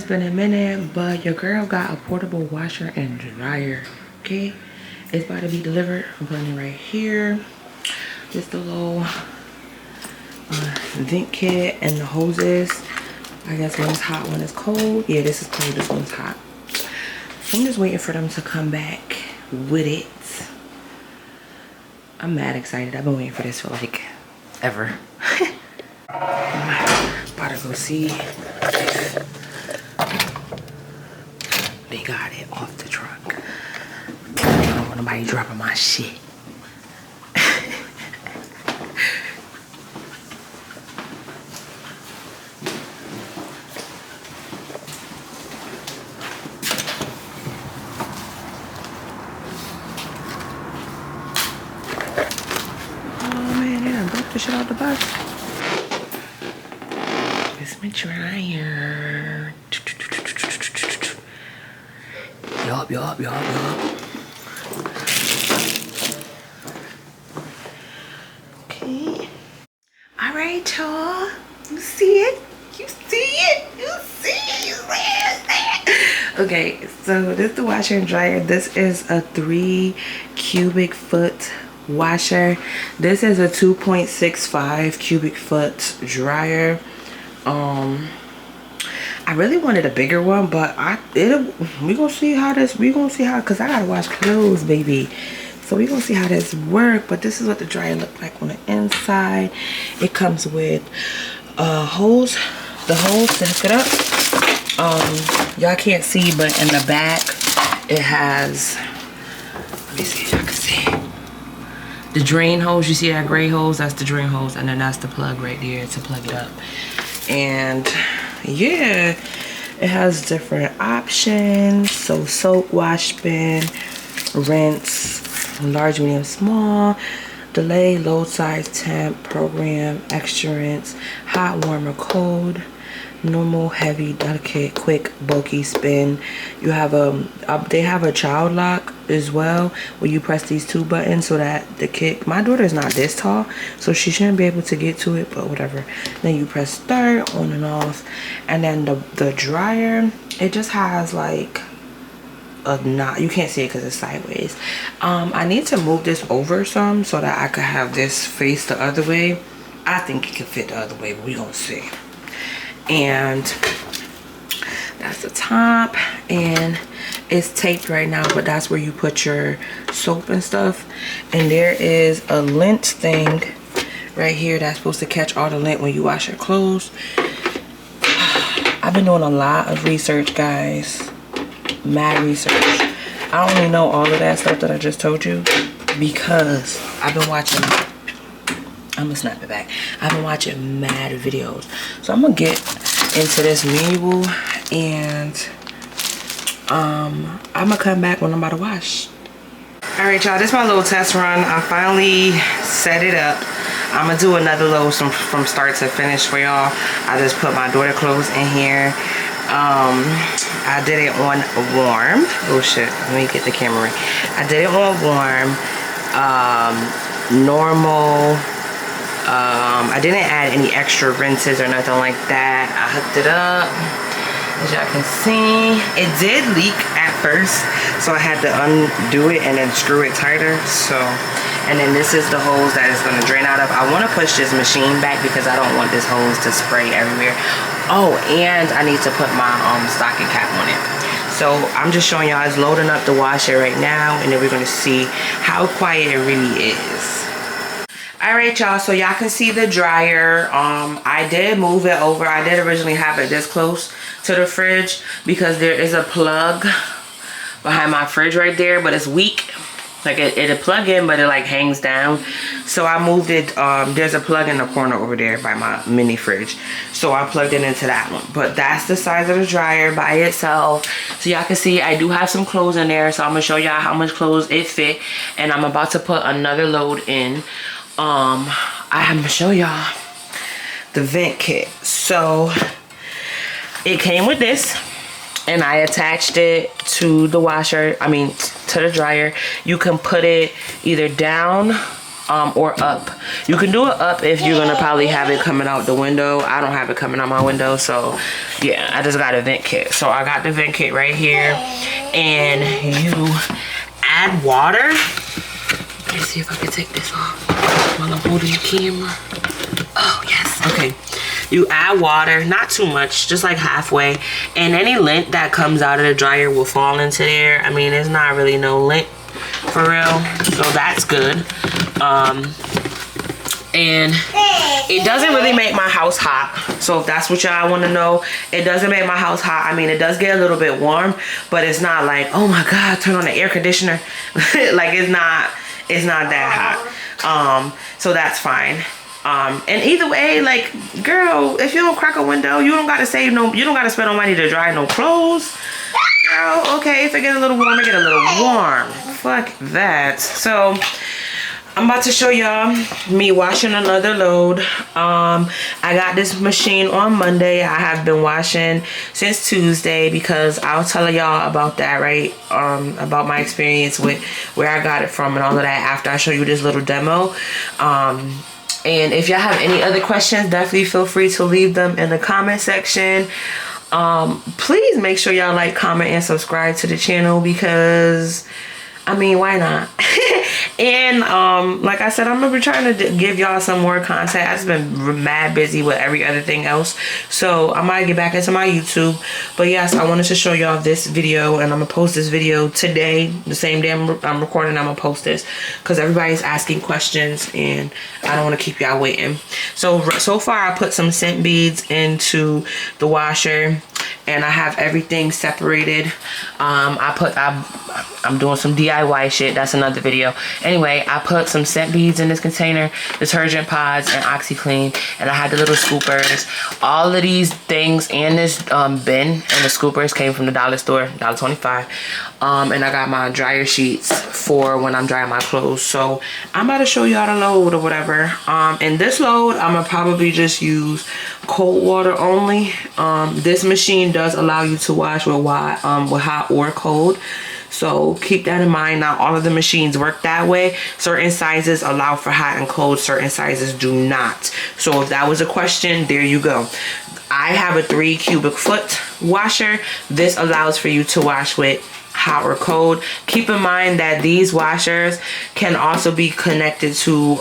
been a minute, but your girl got a portable washer and dryer. Okay, it's about to be delivered. I'm putting it right here. Just a little vent kit and the hoses. I guess one's hot, one is cold. Yeah, this is cold, this one's hot. So I'm just waiting for them to come back with it. I'm mad excited. I've been waiting for this for like ever. About to go see if they got it off the truck. I don't want nobody dropping my shit. The shit out the box. It's my dryer. Yup. Okay. All right, y'all. You see it? Okay, so this is the washer and dryer. This is a 3 cubic foot washer. This is a 2.65 cubic foot dryer. I really wanted a bigger one, but we gonna see how because I gotta wash clothes, baby. So we gonna see how this work. But this is what the dryer look like on the inside. It comes with hose, the hose to hook it up. Y'all can't see, but in the back it has, let me see if y'all can see, the drain hose. You see that gray hose? That's the drain hose, and then that's the plug right there to plug it up. And yeah, it has different options. So soak, wash, bin, rinse, large, medium, small, delay, load, size, temp, program, extra rinse, hot, warm, or cold, normal, heavy, delicate, quick, bulky, spin. You have they have a child lock as well, where you press these 2 buttons so that the kid, my daughter is not this tall, so she shouldn't be able to get to it, but whatever. Then you press start, on and off. And then the dryer, it just has like a knot. You can't see it because it's sideways. I need to move this over some so that I could have this face the other way. I think it can fit the other way, but we gonna see. And that's the top, and it's taped right now, but that's where you put your soap and stuff. And there is a lint thing right here that's supposed to catch all the lint when you wash your clothes. I've been doing a lot of research, guys, mad research. I only know all of that stuff that I just told you because I've been watching, I'm gonna snap it back, I've been watching mad videos. So I'm gonna get into this manual, and I'm gonna come back when I'm about to wash. All right, y'all, this is my little test run. I finally set it up. I'm gonna do another load from start to finish for y'all. I just put my daughter clothes in here. I did it on warm. Oh shit, let me get the camera right. I did it on warm, normal. I didn't add any extra rinses or nothing like that. I hooked it up. As y'all can see, it did leak at first, so I had to undo it and then screw it tighter. So, and then this is the hose that it's gonna drain out of. I wanna push this machine back because I don't want this hose to spray everywhere. Oh, and I need to put my stocking cap on it. So I'm just showing y'all, it's loading up the washer right now, and then we're gonna see how quiet it really is. All right, y'all, so y'all can see the dryer. I did move it over. I did originally have it this close to the fridge because there is a plug behind my fridge right there, but it's weak. Like it'll plug in, but it like hangs down. So I moved it. There's a plug in the corner over there by my mini fridge, so I plugged it into that one. But that's the size of the dryer by itself. So y'all can see I do have some clothes in there, so I'm gonna show y'all how much clothes it fit, and I'm about to put another load in. I'm gonna show y'all the vent kit. So it came with this, and I attached it to the washer, to the dryer. You can put it either down or up. You can do it up if you're gonna probably have it coming out the window. I don't have it coming out my window, so yeah, I just got a vent kit. So I got the vent kit right here, and you add water. Let me see if I can take this off while I'm holding the camera. Oh yes, okay. You add water, not too much, just like halfway, and any lint that comes out of the dryer will fall into there. I mean, there's not really no lint for real, so that's good. And it doesn't really make my house hot, so if that's what y'all want to know, it doesn't make my house hot. I mean, it does get a little bit warm, but it's not like, oh my god, turn on the air conditioner. Like it's not that hot. So that's fine. And either way, like, girl, if you don't crack a window, you don't gotta spend no money to dry no clothes. Girl, okay, if it get a little warm, it get a little warm. Fuck that. So I'm about to show y'all me washing another load. I got this machine on Monday. I have been washing since Tuesday because I'll tell y'all about that, right? About my experience with where I got it from and all of that after I show you this little demo. And if y'all have any other questions, definitely feel free to leave them in the comment section. Please make sure y'all like, comment, and subscribe to the channel because, I mean, why not? And like I said, I'm gonna be trying to give y'all some more content. I've just been mad busy with every other thing else, so I might get back into my YouTube. But yes, I wanted to show y'all this video, and I'm gonna post this video today, the same day I'm recording. I'm gonna post this because everybody's asking questions and I don't want to keep y'all waiting. So far I put some scent beads into the washer and I have everything separated. I'm doing some DIY shit. That's another video. Anyway, I put some scent beads in this container, detergent pods, and OxyClean, and I had the little scoopers. All of these things and this bin and the scoopers came from the dollar store, $1.25. And I got my dryer sheets for when I'm drying my clothes. So I'm about to show y'all the load or whatever. In this load, I'm gonna probably just use cold water only. This machine does allow you to wash with hot or cold. So keep that in mind. Not all of the machines work that way. Certain sizes allow for hot and cold, certain sizes do not. So if that was a question, there you go. I have a 3 cubic foot washer. This allows for you to wash with hot or cold. Keep in mind that these washers can also be connected to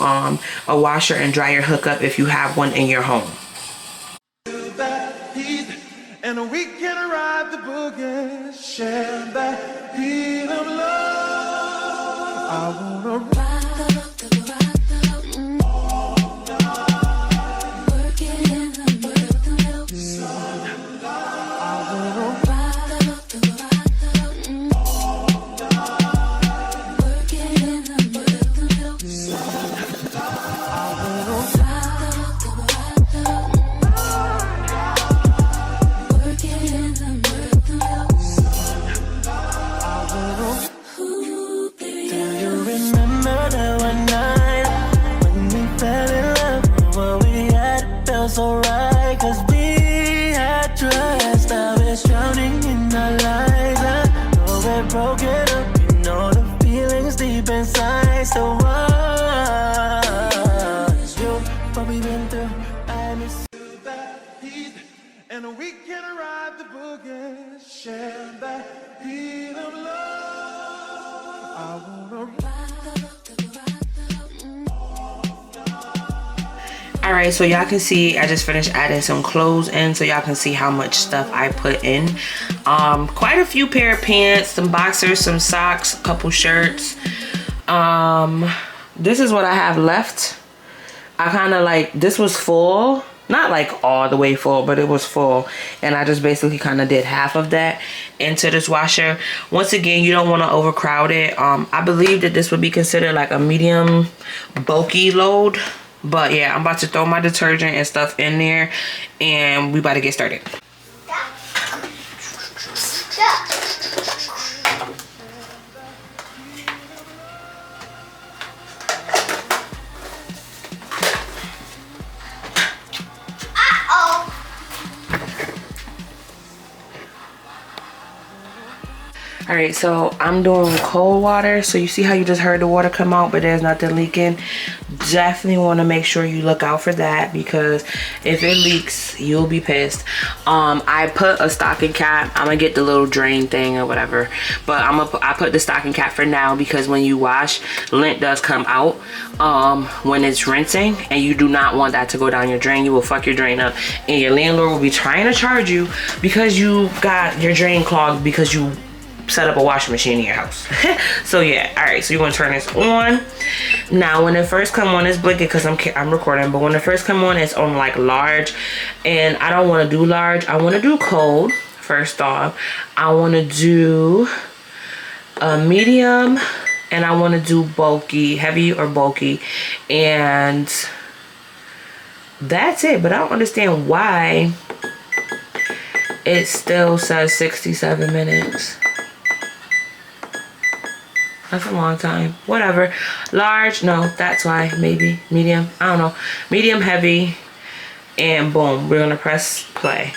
a washer and dryer hookup if you have one in your home. And we can ride the boogie, share that beat of love. I wanna ride all night, working and working. I wanna ride all night, working and working. I wanna so right, cause we had trust. I was drowning in our lives. I know we're broken up, you know the feelings deep inside. So what's you, what we've been through, I miss you that heat. And we can ride the boogie, share that beat of love. I wanna ride. Alright, so y'all can see I just finished adding some clothes in so y'all can see how much stuff I put in. Quite a few pair of pants, some boxers, some socks, a couple shirts. This is what I have left. I kind of like, this was full. Not like all the way full, but it was full. And I just basically kind of did half of that into this washer. Once again, you don't want to overcrowd it. I believe that this would be considered like a medium bulky load. But yeah, I'm about to throw my detergent and stuff in there and we about to get started. All right, so I'm doing cold water. So you see how you just heard the water come out, but there's nothing leaking? Definitely want to make sure you look out for that, because if it leaks, you'll be pissed. I put a stocking cap. I'm gonna get the little drain thing or whatever, but I put the stocking cap for now, because when you wash, lint does come out when it's rinsing, and you do not want that to go down your drain. You will fuck your drain up, and your landlord will be trying to charge you because you got your drain clogged because you set up a washing machine in your house. So yeah, all right, so you're gonna turn this on. Now when it first come on, it's blinking because I'm recording, but when it first come on, it's on like large, and I don't want to do large. I want to do cold first off. I want to do a medium, and I want to do bulky, heavy or bulky, and that's it. But I don't understand why it still says 67 minutes. That's a long time. Whatever. Large, no, that's why. Maybe. Medium, I don't know. Medium, heavy, and boom. We're gonna press play.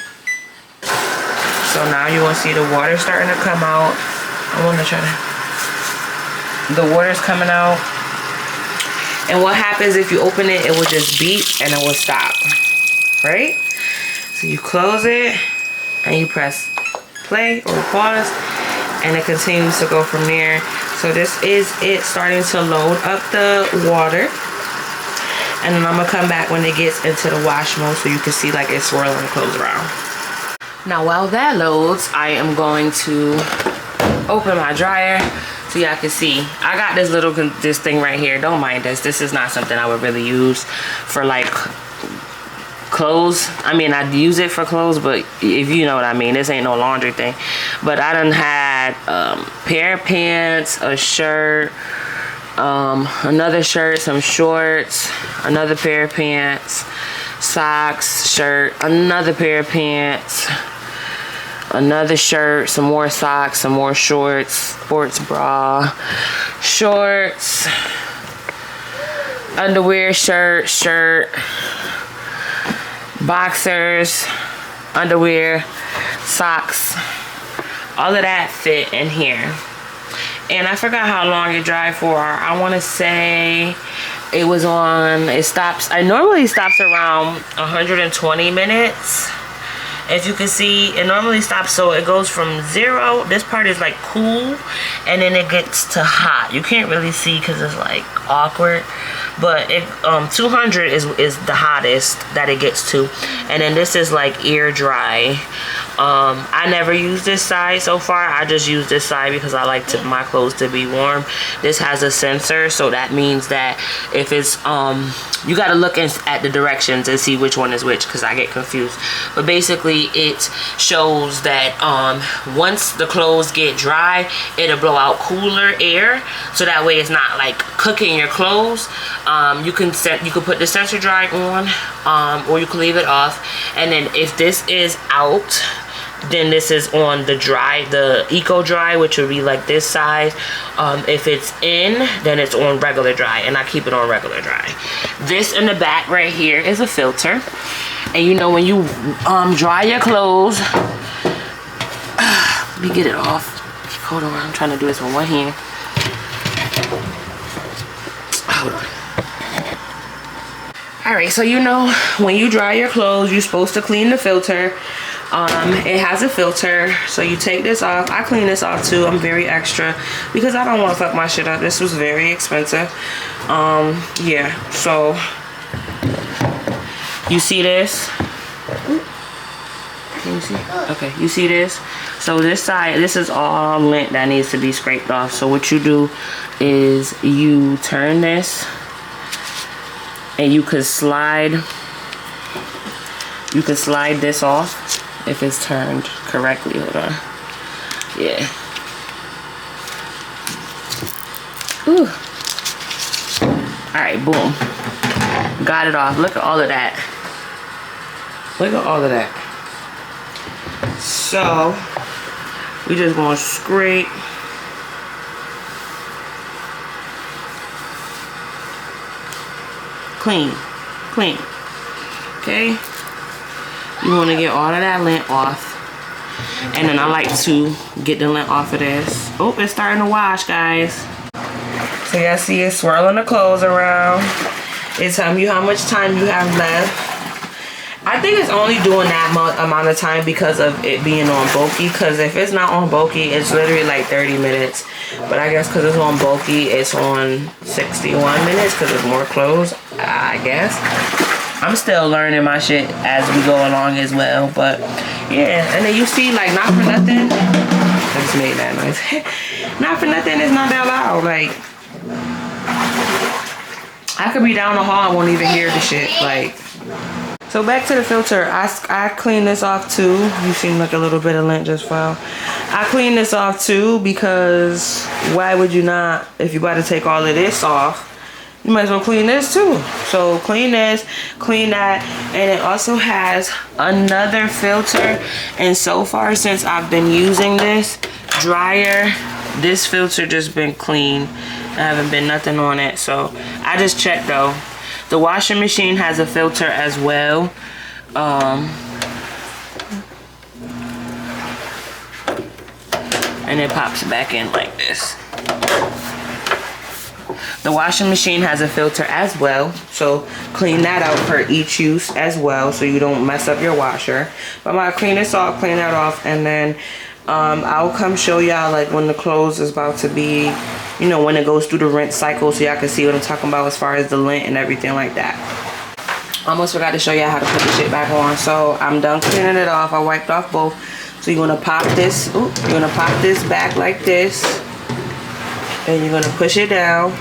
So now you want to see the water starting to come out. I want to try to... The water's coming out. And what happens if you open it, it will just beep and it will stop. Right? So you close it and you press play or pause, and it continues to go from there. So this is it starting to load up the water, and then I'm gonna come back when it gets into the wash mode so you can see like it's swirling and close around. Now while that loads, I am going to open my dryer so y'all can see. I got this thing right here. Don't mind this. This is not something I would really use for like clothes. I mean, I'd use it for clothes, but if you know what I mean, this ain't no laundry thing. But I done had pair of pants, a shirt, another shirt, some shorts, another pair of pants, socks, shirt, another pair of pants, another shirt, some more socks, some more shorts, sports bra, shorts, underwear, shirt, boxers, underwear, socks, all of that fit in here. And I forgot how long it dried for. I want to say it was on, it normally stops around 120 minutes. As you can see, it normally stops, so it goes from 0, this part is like cool, and then it gets to hot. You can't really see because it's like awkward, but 200 is the hottest that it gets to, and then this is like air dry. I never used this side so far. I just use this side because I like my clothes to be warm. This has a sensor, so that means that if it's you got to look at the directions and see which one is which, because I get confused. But basically it shows that once the clothes get dry, it'll blow out cooler air, so that way it's not like cooking your clothes. You can put the sensor dry on, or you can leave it off, and then if this is out, then this is on the eco dry, which would be like this size. If it's in, then it's on regular dry, and I keep it on regular dry. This in the back right here is a filter, and you know when you dry your clothes, let me get it off. Hold on, I'm trying to do this with one hand. Hold on. All right, so you know when you dry your clothes, you're supposed to clean the filter. It has a filter, so you take this off. I clean this off too. I'm very extra because I don't want to fuck my shit up. This was very expensive. Yeah, so you see this? Can you see? Okay, you see this? So this side, this is all lint that needs to be scraped off. So what you do is you turn this, and you could slide this off if it's turned correctly. Hold on. Yeah. Ooh. Alright, boom. Got it off. Look at all of that. Look at all of that. So we just gonna scrape. Clean. Okay, you want to get all of that lint off, And then I like to get the lint off of this. Oh, it's starting to wash, guys. So y'all see it swirling the clothes around. It's telling you how much time you have left. I think it's only doing that amount of time because of it being on bulky. Because if it's not on bulky, it's literally like 30 minutes. But I guess because it's on bulky, it's on 61 minutes because it's more clothes, I guess. I'm still learning my shit as we go along as well. But yeah, and then you see, like, not for nothing. I just made that noise. Not for nothing, it's not that loud. Like, I could be down the hall and won't even hear the shit. Like, so back to the filter. I cleaned this off too. You seem like a little bit of lint just fell. I cleaned this off too because why would you not? If you about to take all of this off, you might as well clean this too. So clean this, clean that, and it also has another filter. And so far, since I've been using this dryer, this filter just been clean. I haven't been nothing on it. So I just checked though. The washing machine has a filter as well. And it pops back in like this. The washing machine has a filter as well, so clean that out for each use as well so you don't mess up your washer. But I'm gonna clean this off, clean that off, and then I'll come show y'all like when the clothes is about to be, you know, when it goes through the rinse cycle, so y'all can see what I'm talking about as far as the lint and everything like that. Almost forgot to show y'all how to put the shit back on. So I'm done cleaning it off. I wiped off both. So you're gonna pop this, you're gonna pop this back like this, and you're gonna push it down.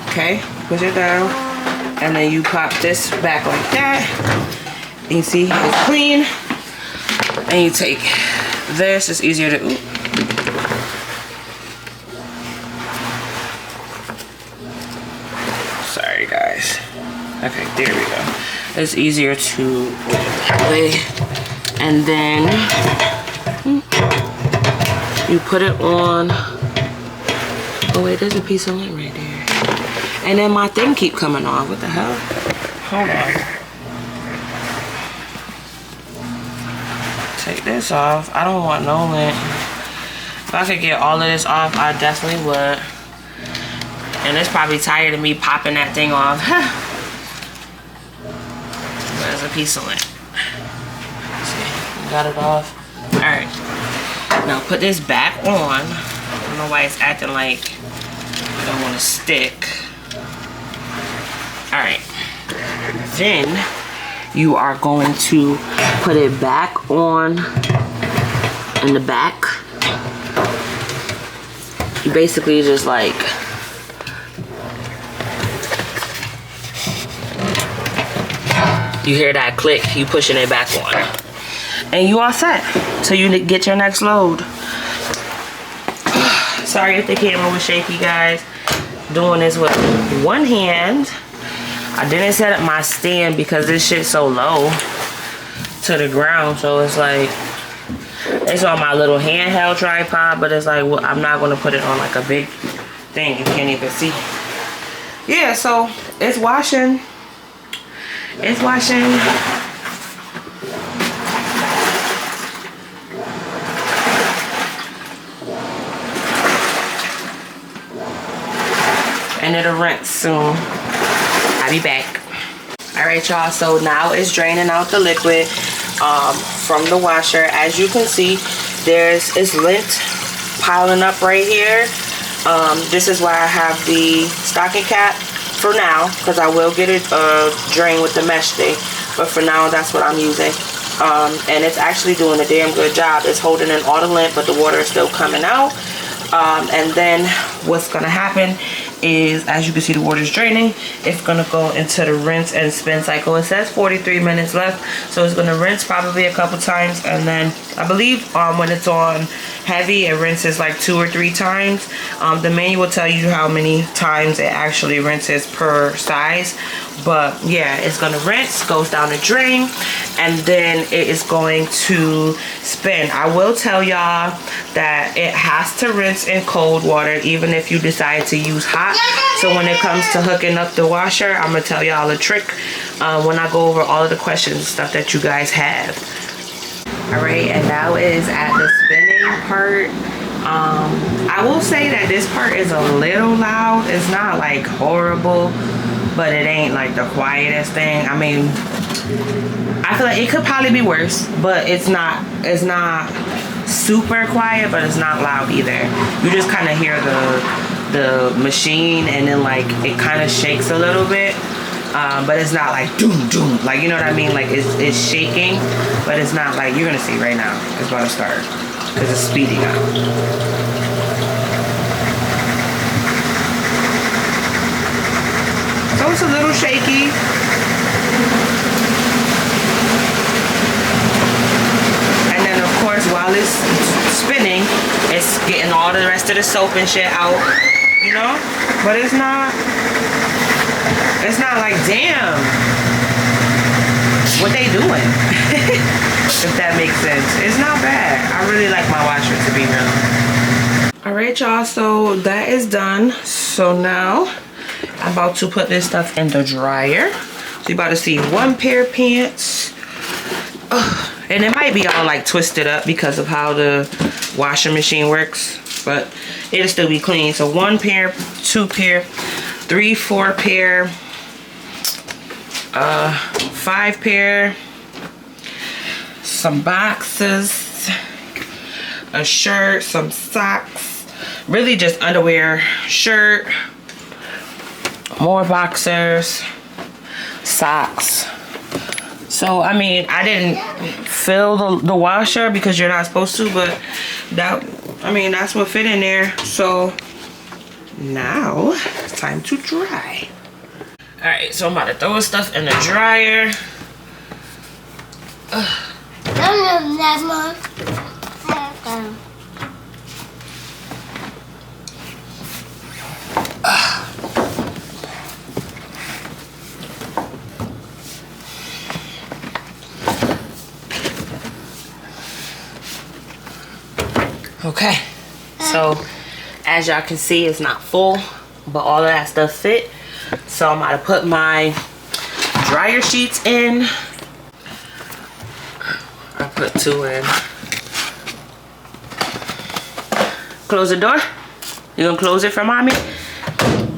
Okay, push it down, and then you pop this back like that. And you see it's clean. And you take this, it's easier to, sorry guys. Okay, there we go. It's easier to do it that way. And then you put it on. Oh wait, there's a piece of lint right there. And then my thing keep coming off. What the hell? Hold on. Take this off. I don't want no lint. If I could get all of this off, I definitely would. And it's probably tired of me popping that thing off. There's a piece of lint. See, got it off. Alright. Now put this back on. I don't know why it's acting like I don't want to stick. Alright. Then you are going to put it back on in the back. You basically just like you hear that click, you pushing it back on. And you all set. So you get your next load. Sorry if the camera was shaky, guys. Doing this with one hand. I didn't set up my stand because this shit's so low to the ground. So it's like, it's on my little handheld tripod, but it's like, well, I'm not going to put it on like a big thing. You can't even see. Yeah, so it's washing. It's washing. And it'll rinse soon. I'll be back. Alright y'all, so now it's draining out the liquid from the washer. As you can see, it's lint piling up right here. This is why I have the stocking cap for now, because I will get it drained with the mesh thing. But for now, that's what I'm using. And it's actually doing a damn good job. It's holding in all the lint, but the water is still coming out. And then what's gonna happen is, as you can see, the water is draining. It's gonna go into the rinse and spin cycle. It says 43 minutes left, so it's gonna rinse probably a couple times, and then I believe when it's on heavy, it rinses like 2 or 3 times. The manual will tell you how many times it actually rinses per size, But yeah, it's gonna rinse, goes down the drain, and then it is going to spin. I will tell y'all that it has to rinse in cold water even if you decide to use hot. So when it comes to hooking up the washer, I'm gonna tell y'all a trick when I go over all of the questions and stuff that you guys have. All right, and now is at the spinning part. I will say that this part is a little loud. It's not like horrible, but it ain't like the quietest thing. I mean, I feel like it could probably be worse, but it's not super quiet, but it's not loud either. You just kind of hear the machine, and then like it kind of shakes a little bit, but it's not like doom doom, like, you know what I mean? Like it's shaking, but it's not like, you're gonna see right now it's about to start because it's speeding up. So it's a little shaky. And then of course while it's spinning, it's getting all the rest of the soap and shit out, you know? But it's not like, damn, what they doing? If that makes sense. It's not bad. I really like my washer, to be real. Alright y'all, so that is done. So now I'm about to put this stuff in the dryer. So you're about to see one pair of pants. And it might be all like twisted up because of how the washing machine works, but it'll still be clean. So 1 pair, 2 pair, 3, 4 pair, 5 pair, some boxes, a shirt, some socks, really just underwear, shirt, more boxers, socks. So I mean, I didn't fill the washer because you're not supposed to, but that, I mean, that's what fit in there. So now it's time to dry. All right, so I'm about to throw this stuff in the dryer. Okay, so as y'all can see, it's not full, but all of that stuff fit. So I'm about to put my dryer sheets in. I put 2 in. Close the door. You gonna close it for mommy?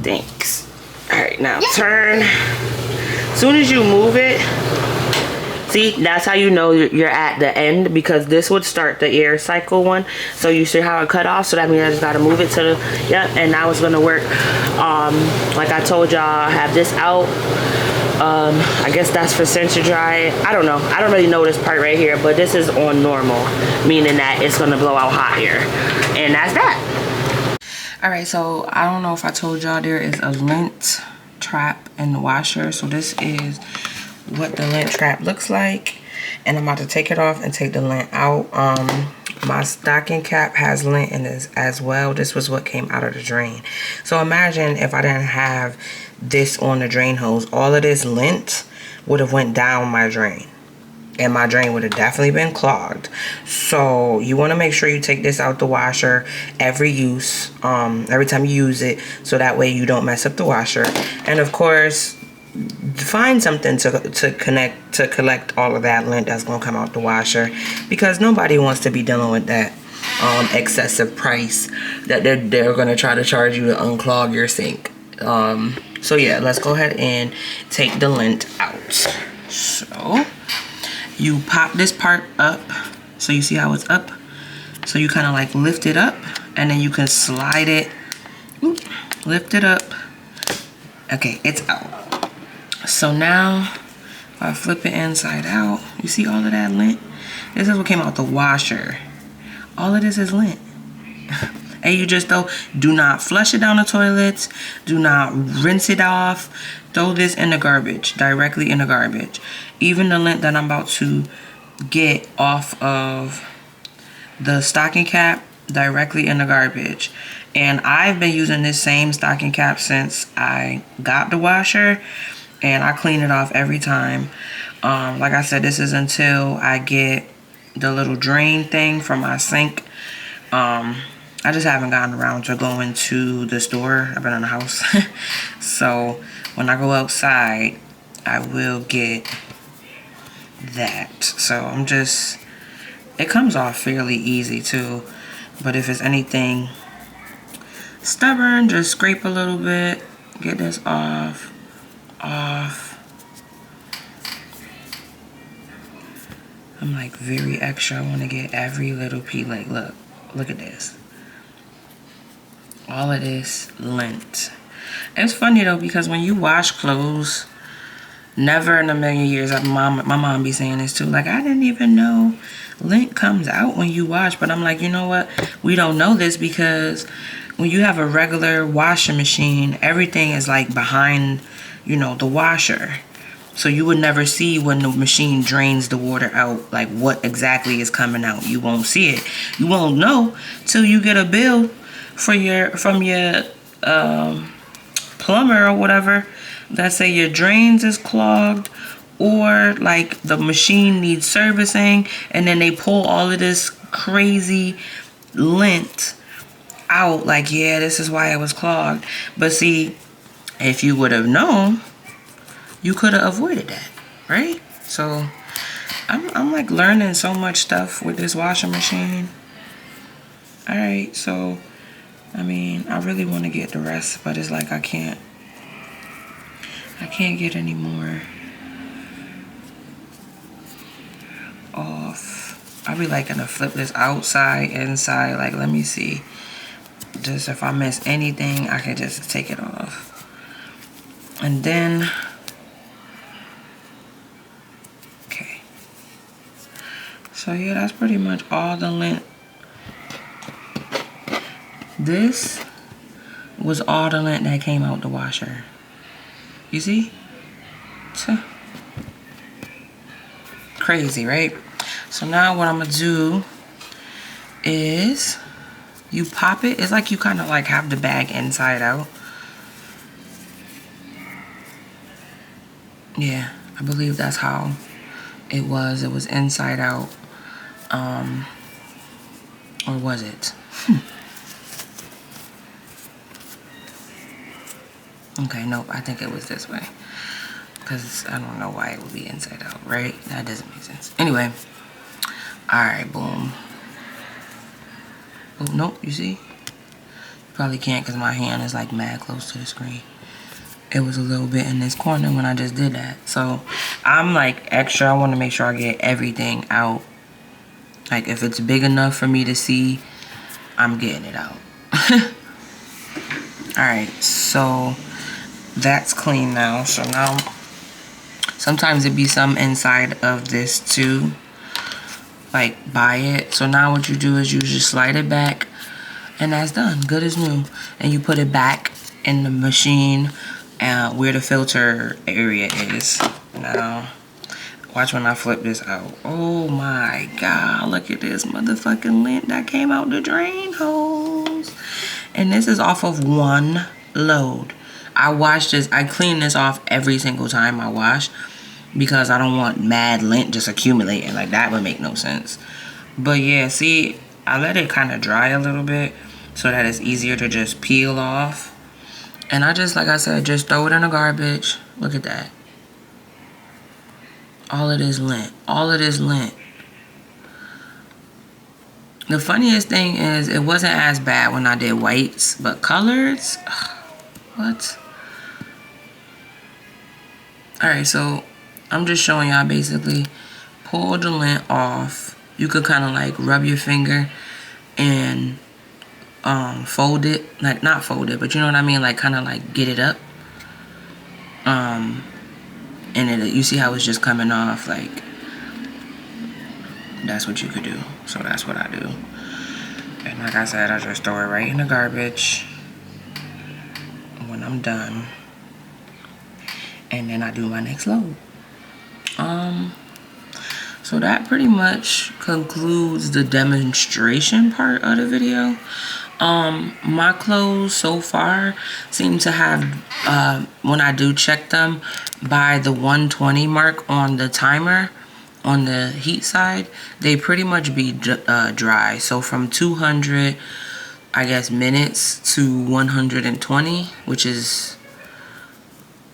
Thanks. All right, now turn. As soon as you move it, see, that's how you know you're at the end, because this would start the air cycle one. So you see how it cut off? So that means I just gotta move it to the, yep, and now it's gonna work. Like I told y'all, I have this out. I guess that's for sensor dry. I don't know. I don't really know this part right here, but this is on normal, meaning that it's gonna blow out hot air. And that's that. All right, so I don't know if I told y'all there is a lint trap in the washer. So this is what the lint trap looks like, and I'm about to take it off and take the lint out. My stocking cap has lint in this as well. This was what came out of the drain. So imagine if I didn't have this on the drain hose, all of this lint would have went down my drain, and my drain would have definitely been clogged. So you want to make sure you take this out the washer every use, every time you use it, so that way you don't mess up the washer. And of course, find something to collect all of that lint that's gonna come out the washer, because nobody wants to be dealing with that excessive price that they're gonna try to charge you to unclog your sink. So yeah, let's go ahead and take the lint out. So you pop this part up, so you see how it's up, so you kind of like lift it up, and then you can slide it. Oop, lift it up. Okay, it's out. So now if I flip it inside out, you see all of that lint? This is what came out the washer. All of this is lint. And you just do not flush it down the toilets. Do not rinse it off. Throw this in the garbage, directly in the garbage. Even the lint that I'm about to get off of the stocking cap, directly in the garbage. And I've been using this same stocking cap since I got the washer. and I clean it off every time. Like I said, this is until I get the little drain thing from my sink. I just haven't gotten around to going to the store. I've been in the house. So when I go outside, I will get that. So I'm just, it comes off fairly easy too. But if it's anything stubborn, just scrape a little bit, get this off. I'm like very extra. I want to get every little piece. Like, look at this. All of this lint. It's funny though, because when you wash clothes, never in a million years, my mom be saying this too, like, I didn't even know lint comes out when you wash. But I'm like, you know what? We don't know this because when you have a regular washing machine, everything is like behind, you know, the washer. So you would never see when the machine drains the water out, like what exactly is coming out. You won't see it. You won't know till you get a bill for from your plumber or whatever that say your drains is clogged, or like the machine needs servicing, and then they pull all of this crazy lint out, like, yeah, this is why it was clogged. But see, if you would have known, you could have avoided that, right? So I'm like learning so much stuff with this washing machine. All right, so I mean, I really want to get the rest, but it's like I can't get any more off. I be like gonna flip this outside, inside. Like, let me see. Just if I miss anything, I can just take it off. And then, okay. So yeah, that's pretty much all the lint. This was all the lint that came out the washer. You see? Crazy, right? So now what I'm gonna do is you pop it. It's like you kind of like have the bag inside out. Yeah, I believe that's how it was. It was inside out. Or was it? Okay, nope, I think it was this way. Because I don't know why it would be inside out, right? That doesn't make sense. Anyway. Alright, boom. Oh, nope, you see? You probably can't because my hand is like mad close to the screen. It was a little bit in this corner when I just did that. So, I'm like extra. I want to make sure I get everything out. Like, if it's big enough for me to see, I'm getting it out. Alright, so that's clean now. So now, sometimes it be some inside of this too, like by it. So now what you do is you just slide it back, and that's done, good as new. And you put it back in the machine where the filter area is. Now, watch when I flip this out. Oh my God, look at this motherfucking lint that came out the drain holes. And this is off of one load. I wash this, I clean this off every single time I wash because I don't want mad lint just accumulating. Like, that would make no sense. But yeah, see, I let it kind of dry a little bit so that it's easier to just peel off. And I just, like I said, just throw it in the garbage. Look at that. All of this lint. All of this lint. The funniest thing is it wasn't as bad when I did whites, but colors, what? Alright, so I'm just showing y'all basically pull the lint off. You could kind of like rub your finger and fold it, like not fold it, but you know what I mean, like kind of like get it up. And you see how it's just coming off, like that's what you could do. So that's what I do. And like I said, I just throw it right in the garbage when I'm done. And then I do my next load. So that pretty much concludes the demonstration part of the video. My clothes so far seem to have, when I do check them, by the 120 mark on the timer, on the heat side, they pretty much be dry. So from 200, I guess, minutes to 120, which is,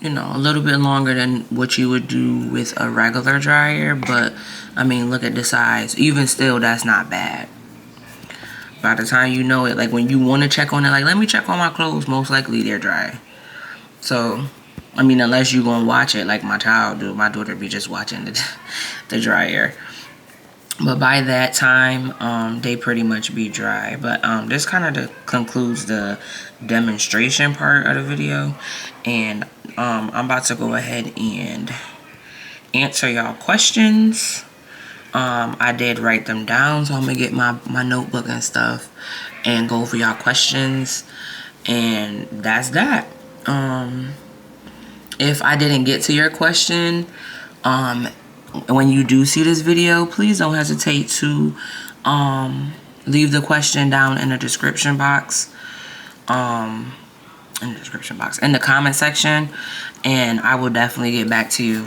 you know, a little bit longer than what you would do with a regular dryer. But I mean, look at the size. Even still, that's not bad. By the time you know it, like when you want to check on it, like let me check on my clothes, most likely they're dry. So I mean, unless you're gonna watch it like my child do. My daughter be just watching the dryer. But by that time, they pretty much be dry. But this kind of concludes the demonstration part of the video. And I'm about to go ahead and answer y'all questions. I did write them down, so I'm gonna get my notebook and stuff and go over y'all questions. And that's that. If I didn't get to your question, when you do see this video, please don't hesitate to leave the question down in the description box. In the comment section, and I will definitely get back to you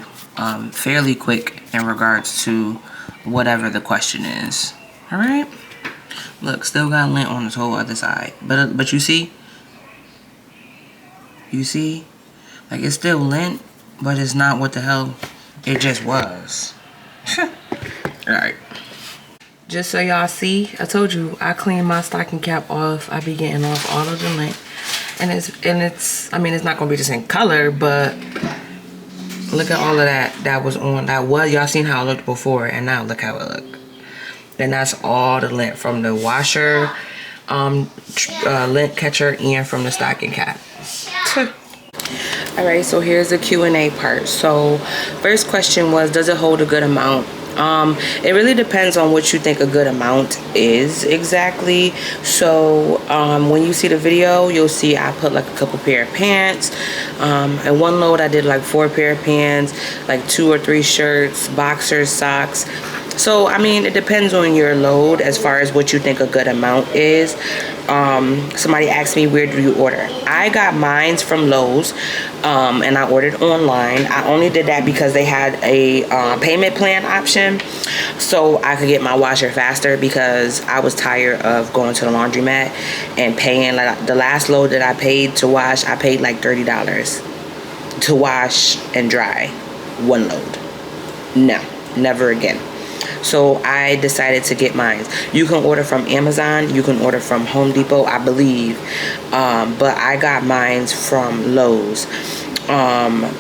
fairly quick in regards to whatever the question is. All right. Look, still got lint on this whole other side, but you see, like it's still lint, but it's not what the hell it just was. All right. Just so y'all see, I told you I clean my stocking cap off. I be getting off all of the lint, and it's. I mean, it's not gonna be the same color, but look at all of that was on. Y'all seen how it looked before, and now look how it looked. And that's all the lint from the washer, lint catcher, and from the stocking cap. All right, so here's the Q&A part. So first question was, does it hold a good amount? It really depends on what you think a good amount is exactly. So when you see the video, you'll see I put like a couple pair of pants. In one load I did like 4 pair of pants, like 2 or 3 shirts, boxers, socks. So I mean, it depends on your load as far as what you think a good amount is. Somebody asked me, where do you order? I got mines from Lowe's, and I ordered online. I only did that because they had a payment plan option, so I could get my washer faster, because I was tired of going to the laundromat and paying. Like the last load that I paid to wash, I paid like $30 to wash and dry one load. No, never again. So I decided to get mine. You can order from Amazon, you can order from Home Depot, I believe, but I got mine from Lowe's.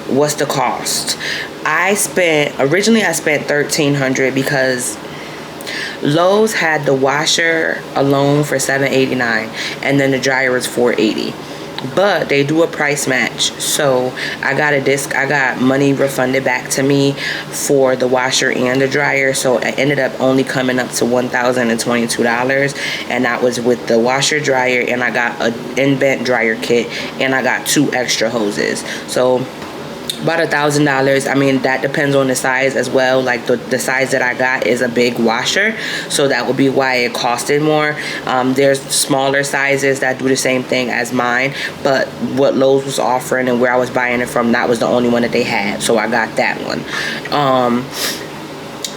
What's the cost? Originally I spent $1,300 because Lowe's had the washer alone for $7.89, and then the dryer was $4.80. But they do a price match, so I got money refunded back to me for the washer and the dryer, so it ended up only coming up to $1,022, and that was with the washer, dryer, and I got an in-vent dryer kit, and I got 2 extra hoses. So about $1,000. I mean, that depends on the size as well. Like the size that I got is a big washer, so that would be why it costed more. There's smaller sizes that do the same thing as mine, but what Lowe's was offering and where I was buying it from, that was the only one that they had, so I got that one.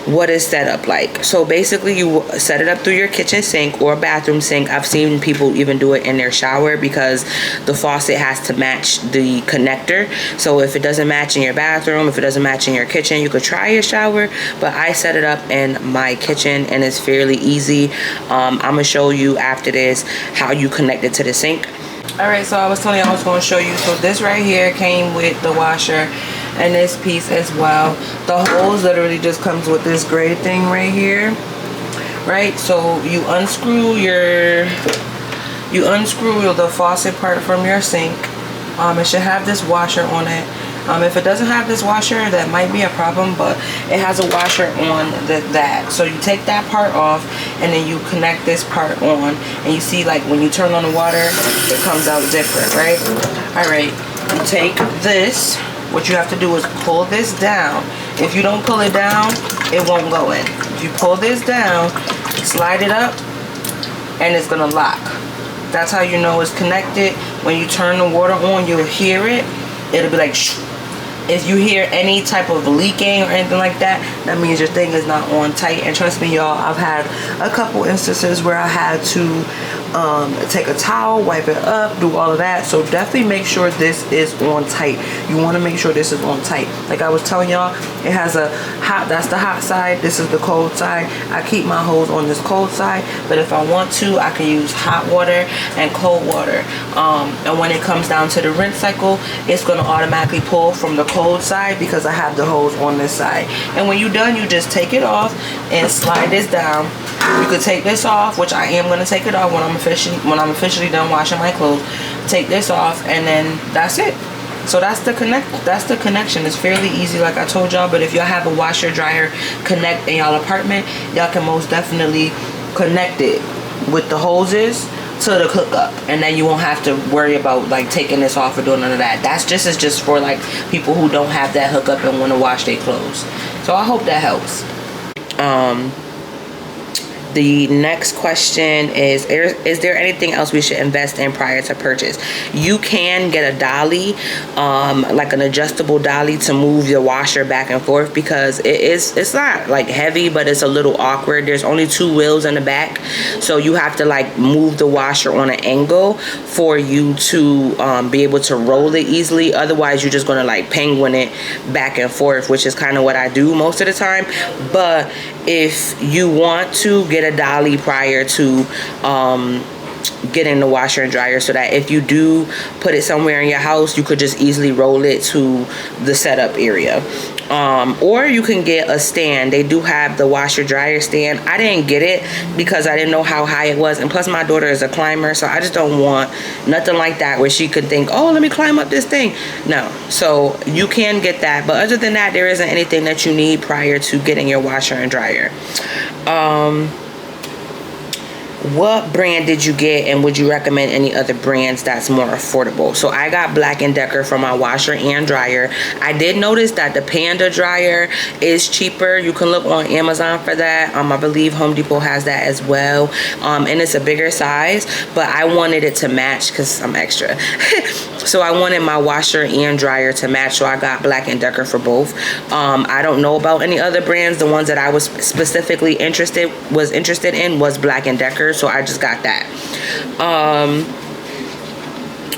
What is set up like? So basically you set it up through your kitchen sink or bathroom sink. I've seen people even do it in their shower, because the faucet has to match the connector. So if it doesn't match in your bathroom, if it doesn't match in your kitchen, you could try your shower, but I set it up in my kitchen and it's fairly easy. I'm gonna show you after this how you connect it to the sink. All right, so I was telling you I was going to show you. So this right here came with the washer and this piece as well. The hose literally just comes with this gray thing right here, right? So you unscrew the faucet part from your sink. It should have this washer on it. If it doesn't have this washer, that might be a problem, but it has a washer on that. So you take that part off, and then you connect this part on, and you see, like, when you turn on the water, it comes out different, right? All right, you take this. What you have to do is pull this down. If you don't pull it down, it won't go in. If you pull this down, slide it up, and it's gonna lock. That's how you know it's connected. When you turn the water on, you'll hear it. It'll be like shh. If you hear any type of leaking or anything like that, that means your thing is not on tight. And trust me, y'all, I've had a couple instances where I had to take a towel, wipe it up, do all of that. So definitely make sure this is on tight. You want to make sure this is on tight. Like I was telling y'all, it has a hot, that's the hot side, this is the cold side. I keep my hose on this cold side, but if I want to, I can use hot water and cold water. And when it comes down to the rinse cycle, it's going to automatically pull from the cold side because I have the hose on this side. And when you're done, you just take it off and slide this down. You could take this off, which I am going to take it off when I'm officially done washing my clothes. Take this off, and then that's it. So that's the connection. It's fairly easy, like I told y'all. But if y'all have a washer dryer connect in y'all apartment, y'all can most definitely connect it with the hoses to the hookup, and then you won't have to worry about like taking this off or doing none of that. This is just for like people who don't have that hookup and want to wash their clothes. So I hope that helps. The next question is there anything else we should invest in prior to purchase? You can get a dolly, like an adjustable dolly to move your washer back and forth, because it's not like heavy, but it's a little awkward. There's only 2 wheels in the back, so you have to like move the washer on an angle for you to be able to roll it easily. Otherwise, you're just gonna like penguin it back and forth, which is kind of what I do most of the time. But if you want to get a dolly prior to getting the washer and dryer, so that if you do put it somewhere in your house, you could just easily roll it to the setup area. Or you can get a stand. They do have the washer dryer stand. I didn't get it because I didn't know how high it was, and plus my daughter is a climber, so I just don't want nothing like that where she could think, oh, let me climb up this thing. No. So you can get that, but other than that, there isn't anything that you need prior to getting your washer and dryer. What brand did you get, and would you recommend any other brands that's more affordable? So I got Black & Decker for my washer and dryer. I did notice that the Panda dryer is cheaper. You can look on Amazon for that. I believe Home Depot has that as well. And it's a bigger size, but I wanted it to match because I'm extra. So I wanted my washer and dryer to match, so I got Black & Decker for both. I don't know about any other brands. The ones that I was specifically interested in was Black & Decker, so I just got that.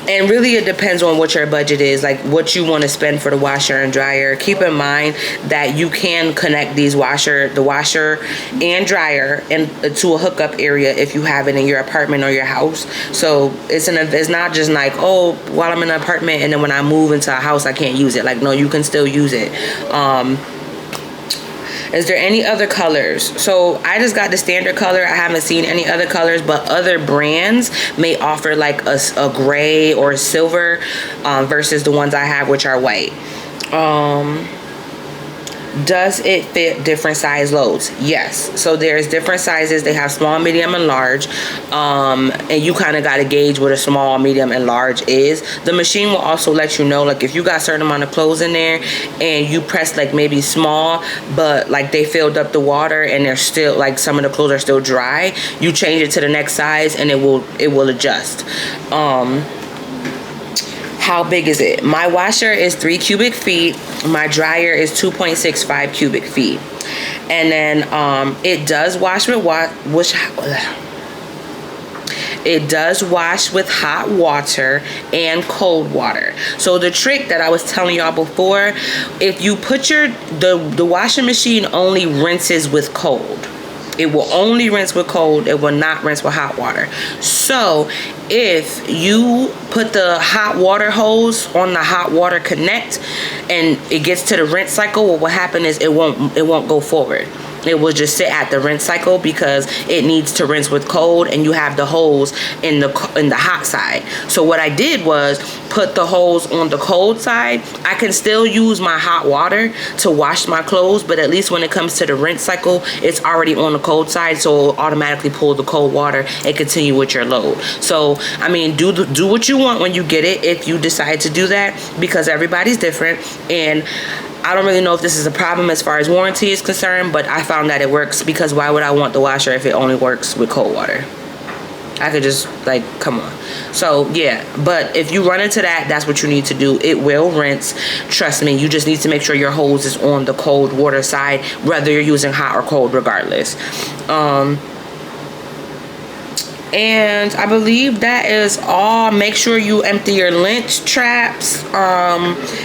And really it depends on what your budget is, like what you want to spend for the washer and dryer. Keep in mind that you can connect the washer and dryer to a hookup area if you have it in your apartment or your house. So it's not just like, oh, while I'm in an apartment and then when I move into a house I can't use it. Like, no, you can still use it. Is there any other colors? So I just got the standard color. I haven't seen any other colors, but other brands may offer like a gray or silver versus the ones I have, which are white. Does it fit different size loads? Yes. So there's different sizes. They have small, medium, and large. And you kind of got to gauge what a small, medium, and large is. The machine will also let you know, like if you got a certain amount of clothes in there and you press like maybe small, but like they filled up the water and they're still like some of the clothes are still dry, you change it to the next size and it will adjust. How big is it? My washer is 3 cubic feet. My dryer is 2.65 cubic feet. And then it does wash with hot water and cold water. So the trick that I was telling y'all before, if you put the washing machine only rinses with cold. It will only rinse with cold. It will not rinse with hot water. So if you put the hot water hose on the hot water connect and it gets to the rinse cycle, what will happen is it won't go forward. It will just sit at the rinse cycle because it needs to rinse with cold, and you have the hose in the hot side. So what I did was put the hose on the cold side. I can still use my hot water to wash my clothes, but at least when it comes to the rinse cycle, it's already on the cold side, so it'll automatically pull the cold water and continue with your load. So I mean, do what you want when you get it, if you decide to do that, because everybody's different. And I don't really know if this is a problem as far as warranty is concerned, but I found that it works, because why would I want the washer if it only works with cold water? I could just, like, come on. So yeah, but if you run into that, that's what you need to do. It will rinse, trust me. You just need to make sure your hose is on the cold water side, whether you're using hot or cold, regardless. And I believe that is all. Make sure you empty your lint traps.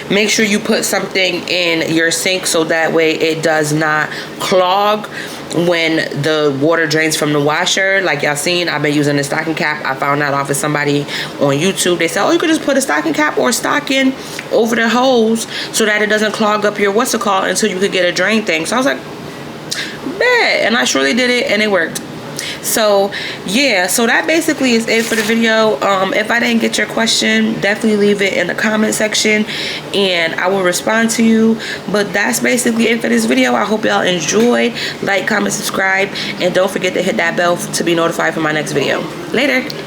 Make sure you put something in your sink so that way it does not clog when the water drains from the washer. Like y'all seen, I've been using a stocking cap. I found out off of somebody on YouTube. They said, oh, you could just put a stocking cap or a stocking over the hose so that it doesn't clog up your what's it called until you could get a drain thing. So I was like, bet. And I surely did it and it worked. So yeah, so that basically is it for the video. If I didn't get your question, definitely leave it in the comment section and I will respond to you. But that's basically it for this video. I hope y'all enjoyed. Like, comment, subscribe, and don't forget to hit that bell to be notified for my next video. Later.